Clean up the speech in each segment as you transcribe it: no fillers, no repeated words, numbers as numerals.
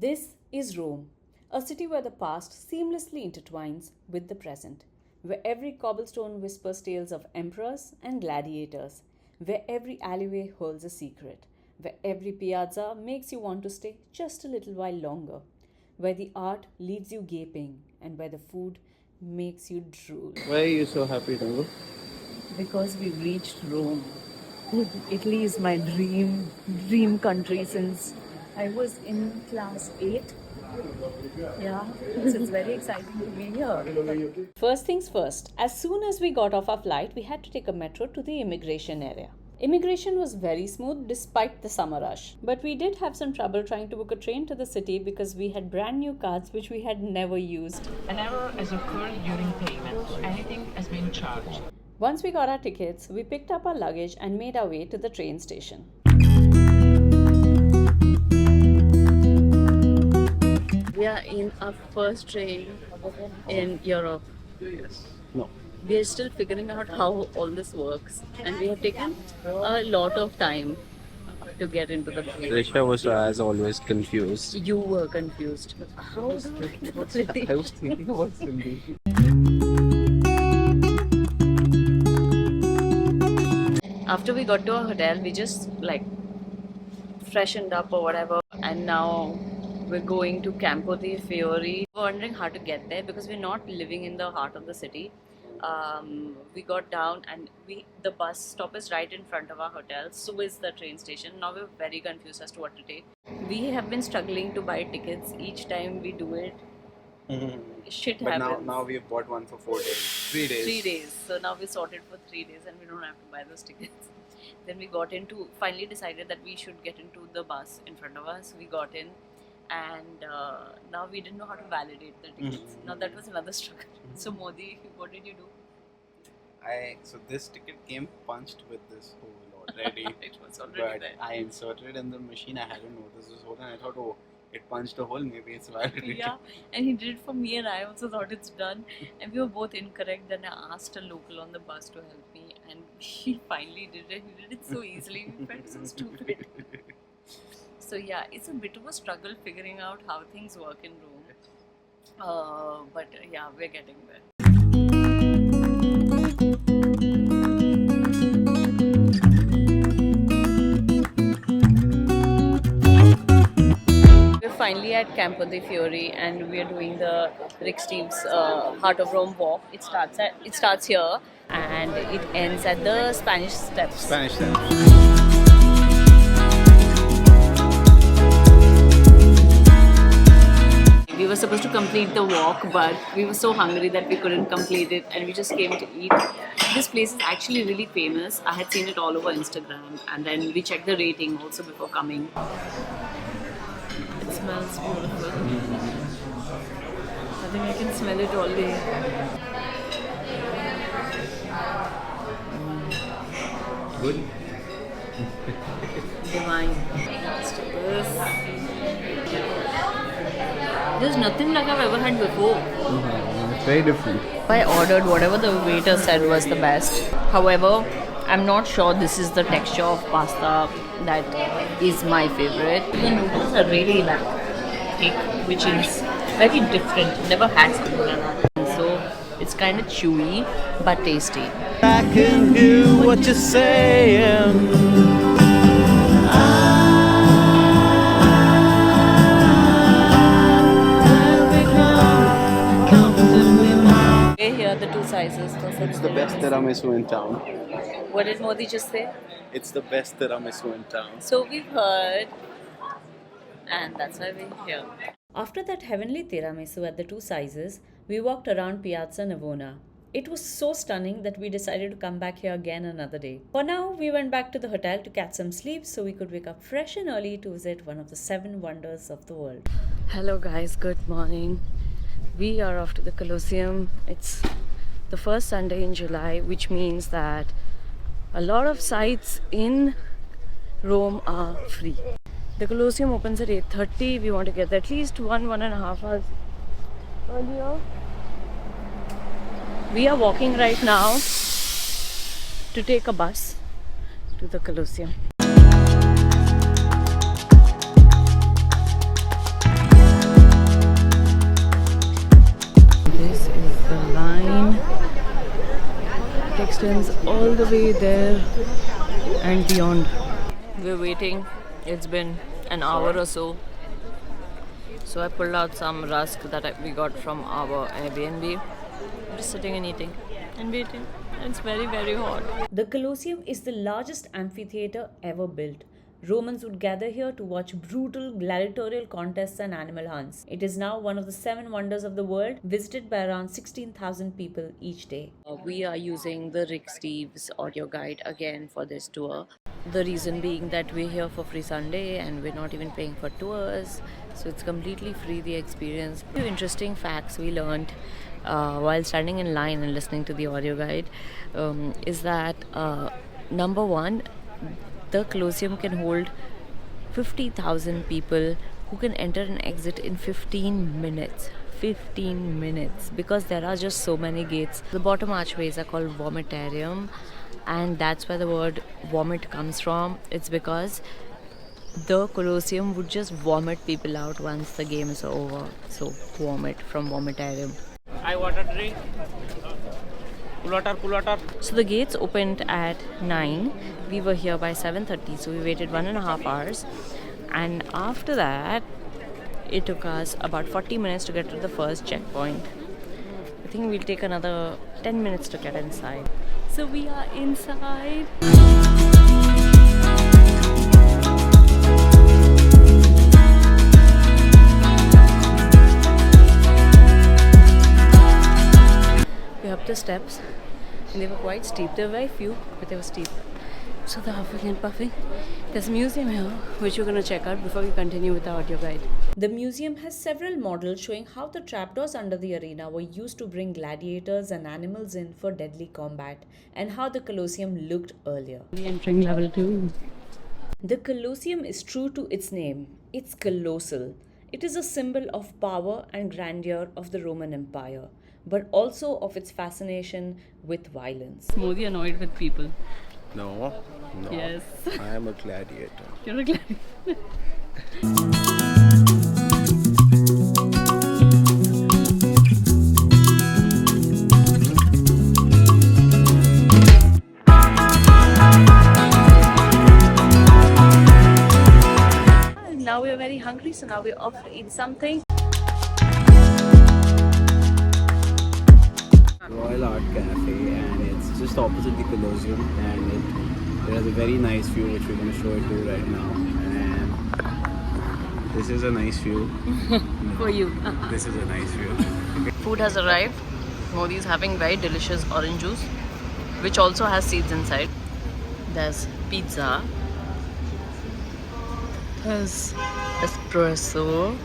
This is Rome, a city where the past seamlessly intertwines with the present, where every cobblestone whispers tales of emperors and gladiators, where every alleyway holds a secret, where every piazza makes you want to stay just a little while longer, where the art leaves you gaping, and where the food makes you drool. Why are you so happy, Tango? Because we've reached Rome. Italy is my dream country since I was in class 8. Yeah, so it's very exciting to be here. First things first, as soon as we got off our flight, we had to take a metro to the immigration area. Immigration was very smooth despite the summer rush, but we did have some trouble trying to book a train to the city because we had brand new cards which we had never used. An error has occurred during payment. Anything has been charged. Once we got our tickets, we picked up our luggage and made our way to the train station. We are in our first train in Europe. Yes. No. We are still figuring out how all this works, and we have taken a lot of time to get into the train. Risha was, as always, confused. You were confused. How do I know Riddhi? I was thinking about Cindy. After we got to our hotel, we just freshened up or whatever, and now we're going to Campo di Fiori. We're wondering how to get there because we're not living in the heart of the city. We got down and the bus stop is right in front of our hotel. So is the train station. Now we're very confused as to what to take. We have been struggling to buy tickets each time we do it. Shit But happens. now we've bought one for 4 days. 3 days. 3 days. So now we sorted for 3 days and we don't have to buy those tickets. Then we finally decided that we should get into the bus in front of us. We got in and now we didn't know how to validate the tickets. Now that was another struggle. So Modi, what did you do? So this ticket came punched with this hole already. It was already But there. I inserted it in the machine. I hadn't noticed this hole and I thought, oh, it punched a hole. Maybe it's validated. Yeah, and he did it for me and I also thought it's done. And we were both incorrect. Then I asked a local on the bus to help me and he finally did it. He did it so easily. We felt so stupid. So yeah, it's a bit of a struggle figuring out how things work in Rome. But yeah, we're getting there. We're finally at Campo di Fiori and we're doing the Rick Steves Heart of Rome walk. It starts here and it ends at the Spanish Steps. Spanish then. We were supposed to complete the walk, but we were so hungry that we couldn't complete it and we just came to eat. This place is actually really famous. I had seen it all over Instagram and then we checked the rating also before coming. It smells beautiful. I think I can smell it all day. Good. Divine. Let's do this. There's nothing like I've ever had before. It's very different. I ordered whatever the waiter said was the best. However, I'm not sure this is the texture of pasta that is my favorite. The noodles are really thick, which is very different. Never had something like that. So it's kind of chewy but tasty. I can hear what you're saying. Here are the two sizes. It's the best tiramisu in town. What did Modi just say? It's the best tiramisu in town. So we've heard, and that's why we're here. After that heavenly tiramisu at the two sizes, we walked around Piazza Navona. It was so stunning that we decided to come back here again another day. For now, we went back to the hotel to catch some sleep so we could wake up fresh and early to visit one of the 7 wonders of the world. Hello guys, good morning. We are off to the Colosseum. It's the first Sunday in July, which means that a lot of sites in Rome are free. The Colosseum opens at 8:30. We want to get there at least 1.5 hours earlier. We are walking right now to take a bus to the Colosseum. extends all the way there and beyond. We're waiting. It's been an hour or so. So I pulled out some rusk that we got from our Airbnb. Just sitting and eating and waiting. It's very, very hot. The Colosseum is the largest amphitheater ever built. Romans would gather here to watch brutal gladiatorial contests and animal hunts. It is now one of the 7 wonders of the world, visited by around 16,000 people each day. We are using the Rick Steves audio guide again for this tour. The reason being that we're here for Free Sunday and we're not even paying for tours. So it's completely free, the experience. Few interesting facts we learned while standing in line and listening to the audio guide is that number one, the Colosseum can hold 50,000 people who can enter and exit in 15 minutes. 15 minutes, because there are just so many gates. The bottom archways are called vomitarium, and that's where the word vomit comes from. It's because the Colosseum would just vomit people out once the game is over. So vomit from vomitarium. I water drink. Pull water. So the gates opened at 9. We were here by 7:30, so we waited 1.5 hours. And after that, it took us about 40 minutes to get to the first checkpoint. I think we'll take another 10 minutes to get inside. So we are inside. We're up the steps, and they were quite steep. There were very few, but they were steep. So the huffing and puffing. There's a museum here, which we're going to check out before we continue with the audio guide. The museum has several models showing how the trapdoors under the arena were used to bring gladiators and animals in for deadly combat, and how the Colosseum looked earlier. We're entering level 2. The Colosseum is true to its name. It's colossal. It is a symbol of power and grandeur of the Roman Empire, but also of its fascination with violence. Modi annoyed with people. No. Yes. I am a gladiator. You're a gladiator. Now we're very hungry, so now we're off to eat something. Royal Art Cafe, and it's just opposite the Colosseum, and it has a very nice view which we're going to show it to right now. And this is a nice view. For you. This is a nice view. Food has arrived. Modi is having very delicious orange juice, which also has seeds inside. There's pizza. There's espresso.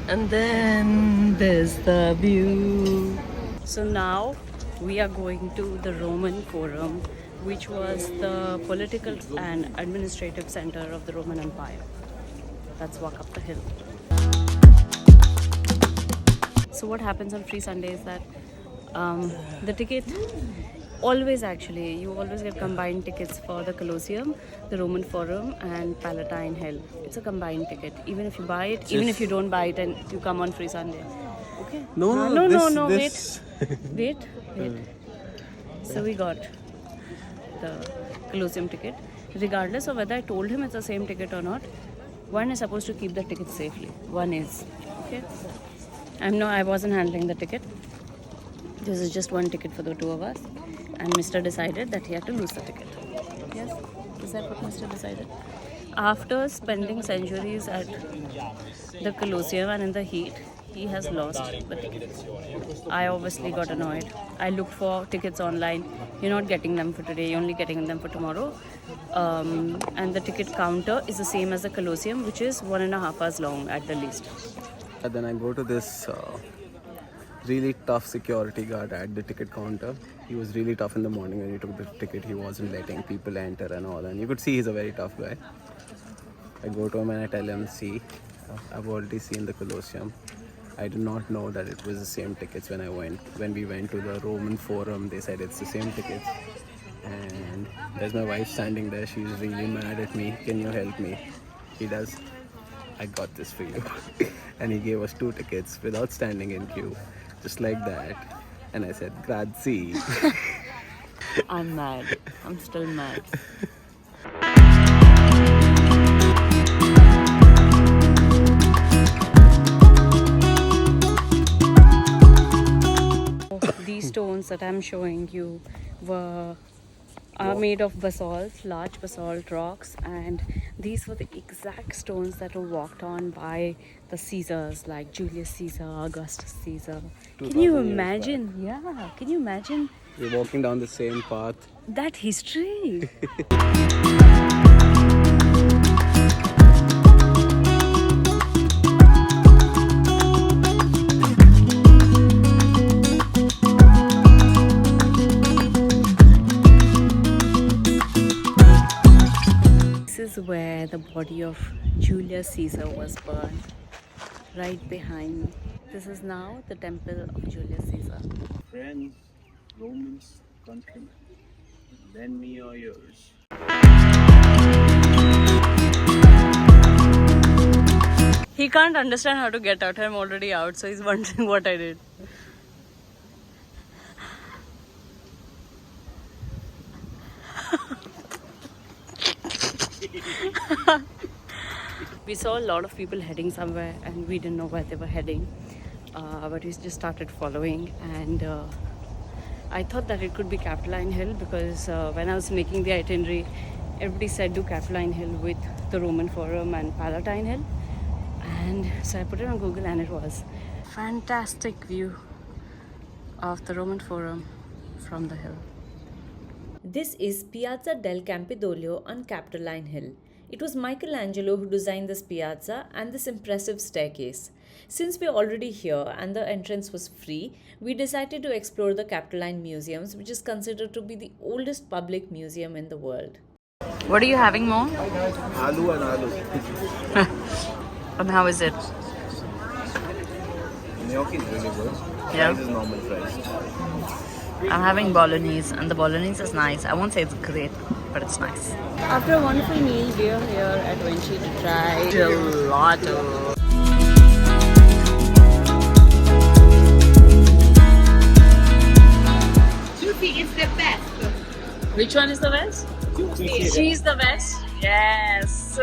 And then there's the view. So now we are going to the Roman Forum, which was the political and administrative center of the Roman Empire. Let's walk up the hill. So what happens on Free Sunday is that the ticket always, actually, you always get combined tickets for the Colosseum, the Roman Forum, and Palatine Hill. It's a combined ticket. Even if you buy it, even if you don't buy it and you come on Free Sunday. Okay? No, wait. Wait. So we got the Colosseum ticket. Regardless of whether I told him it's the same ticket or not, one is supposed to keep the ticket safely. One is. Okay? I wasn't handling the ticket. This is just one ticket for the two of us. And Mr. decided that he had to lose the ticket. Yes? Is that what Mr. decided? After spending centuries at the Colosseum and in the heat, he has lost the ticket. I obviously got annoyed. I looked for tickets online. You're not getting them for today, you're only getting them for tomorrow. And the ticket counter is the same as the Colosseum, which is 1.5 hours long at the least. And then I go to this really tough security guard at the ticket counter. He was really tough in the morning when he took the ticket. He wasn't letting people enter and all, and you could see he's a very tough guy. I go to him and I tell him, see, I've already seen the Colosseum. I did not know that it was the same tickets when we went to the Roman Forum. They said it's the same tickets. And there's my wife standing there. She's really mad at me. Can you help me? He does. I got this for you. And he gave us 2 tickets without standing in queue. Just like that. And I said, grazie. I'm mad. I'm still mad. These stones that I'm showing you are made of basalt, large basalt rocks, and these were the exact stones that were walked on by the Caesars, like Julius Caesar, Augustus Caesar. Can you 2000 years imagine? Yeah, can you imagine We're walking down the same path. that history? This is where the body of Julius Caesar was burned, right behind me. This is now the temple of Julius Caesar. Friends, Romans, countrymen, lend me your ears. He can't understand how to get out. I'm already out, so he's wondering what I did. We saw a lot of people heading somewhere and we didn't know where they were heading, but we just started following, and I thought that it could be Capitoline Hill because when I was making the itinerary, everybody said do Capitoline Hill with the Roman Forum and Palatine Hill, and so I put it on Google and it was fantastic view of the Roman Forum from the hill. This is Piazza del Campidoglio on Capitoline Hill. It was Michelangelo who designed this piazza and this impressive staircase. Since we're already here and the entrance was free, we decided to explore the Capitoline Museums, which is considered to be the oldest public museum in the world. What are you having, Mo? Aloo and aloo. And how is it? Gnocchi is really good. Yeah. Fries is normal fries. I'm having bolognese, and the bolognese is nice. I won't say it's great, but it's nice. After a wonderful meal, we are here at Vinci to try gelato. Juicy is the best. Which one is the best? She's the best. Yes.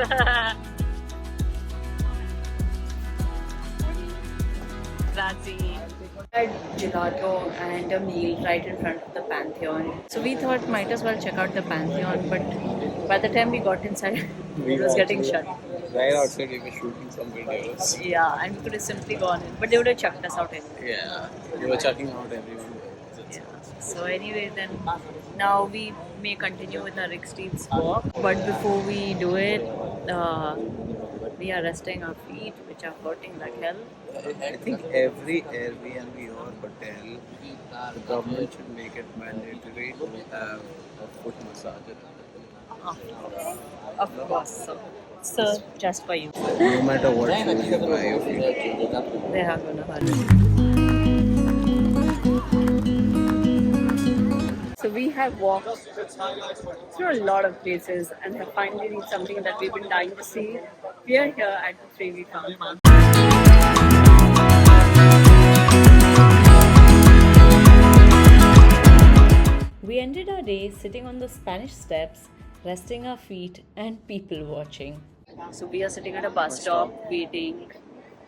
Grazie. Had gelato and a meal right in front of the Pantheon. So we thought might as well check out the Pantheon, but by the time we got inside, it was getting shut. Right outside, we were shooting some videos. Yeah, and we could have simply gone in, but they would have chucked us out anyway. Yeah, we were checking out everyone. Yeah. So anyway, then now we may continue with our extremes walk, but before we do it, we are resting our feet, which are hurting like hell. I think every Airbnb or hotel, the government should make it mandatory to have a foot massager. Of course, so just for you. No matter what food you buy, your feet. They are gonna hurt. So we have walked through a lot of places and have finally reached something that we've been dying to see. We are here at the Trevi Fountain. We ended our day sitting on the Spanish Steps, resting our feet and people watching. So we are sitting at a bus stop waiting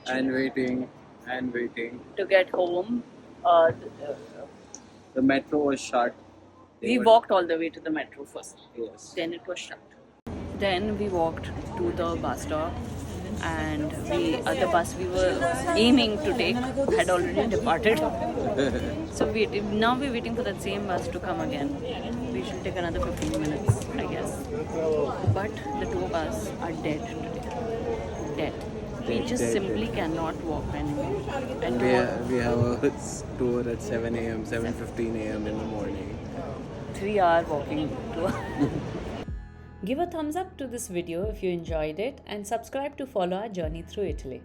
And waiting and waiting. to get home. The metro was shut. We walked all the way to the metro first. Yes. Then it was shut. Then we walked to the bus stop, and the bus we were aiming to take had already departed. So now we're waiting for that same bus to come again. We should take another 15 minutes, I guess. But the two of us are dead today. Dead. We just Dead. simply cannot walk anymore. And We have a tour at 7 a.m., 7:15 a.m. in the morning. 3-hour walking tour. Give a thumbs up to this video if you enjoyed it and subscribe to follow our journey through Italy.